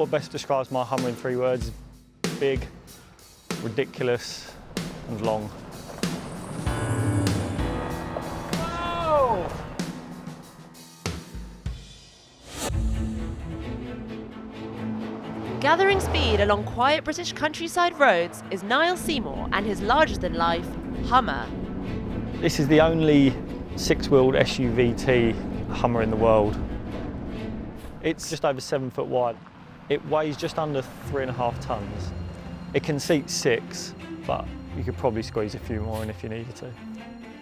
What best describes my Hummer in 3 words? Big, ridiculous and long. Whoa! Gathering speed along quiet British countryside roads is Niall Seymour and his larger-than-life Hummer. This is the only 6-wheeled SUVT Hummer in the world. It's just over 7 foot wide. It weighs just under 3.5 tonnes. It can seat 6, but you could probably squeeze a few more in if you needed to.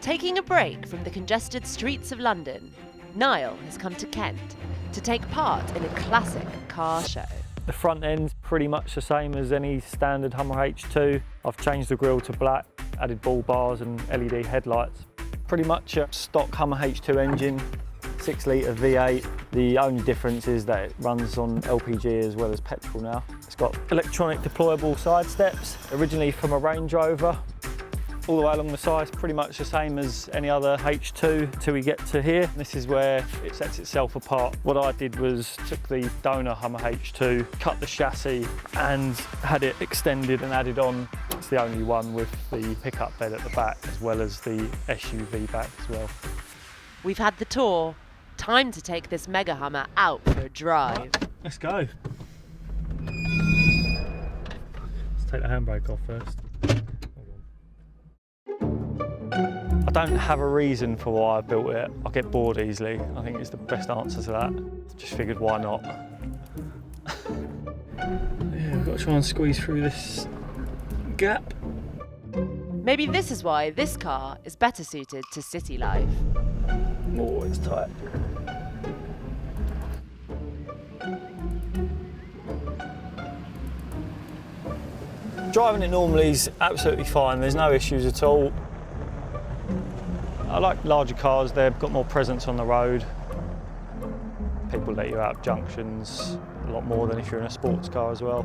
Taking a break from the congested streets of London, Niall has come to Kent to take part in a classic car show. The front end's pretty much the same as any standard Hummer H2. I've changed the grille to black, added ball bars and LED headlights. Pretty much a stock Hummer H2 engine, 6-litre V8. The only difference is that it runs on LPG as well as petrol now. It's got electronic deployable side steps, originally from a Range Rover. All the way along the side, pretty much the same as any other H2 till we get to here. This is where it sets itself apart. What I did was took the donor Hummer H2, cut the chassis and had it extended and added on. It's the only one with the pickup bed at the back as well as the SUV back as well. We've had the tour. Time to take this mega Hummer out for a drive. Let's go. Let's take the handbrake off first. I don't have a reason for why I built it. I get bored easily. I think it's the best answer to that. Just figured why not. Yeah, we've got to try and squeeze through this gap. Maybe this is why this car is better suited to city life. Oh, it's tight. Driving it normally is absolutely fine. There's no issues at all. I like larger cars, they've got more presence on the road. People let you out of junctions a lot more than if you're in a sports car as well.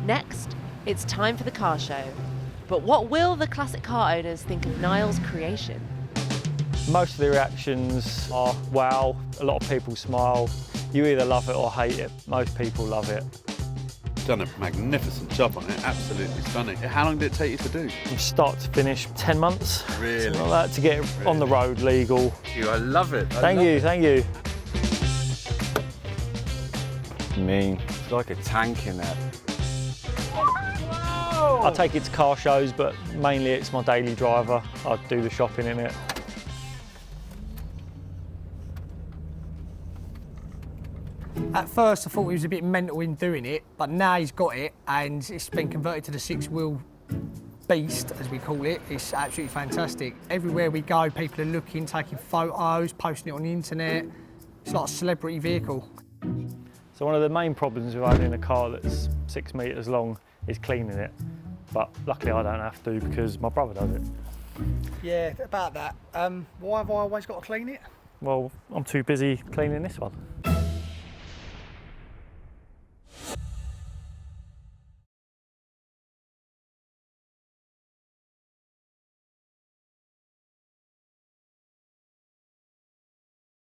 Next, it's time for the car show. But what will the classic car owners think of Niall's creation? Most of the reactions are wow, a lot of people smile. You either love it or hate it. Most people love it. Done a magnificent job on it, absolutely stunning. How long did it take you to do? From start to finish, 10 months. Really? Something like that to get it on the road legal. I love it. Thank you. Mean, it's like a tank in there. I take it to car shows, but mainly it's my daily driver. I do the shopping in it. At first I thought he was a bit mental in doing it, but now he's got it and it's been converted to the 6-wheel beast, as we call it. It's absolutely fantastic. Everywhere we go, people are looking, taking photos, posting it on the internet. It's like a celebrity vehicle. So one of the main problems with owning a car that's 6 metres long is cleaning it. But luckily I don't have to because my brother does it. Yeah, about that. Why have I always got to clean it? Well, I'm too busy cleaning this one.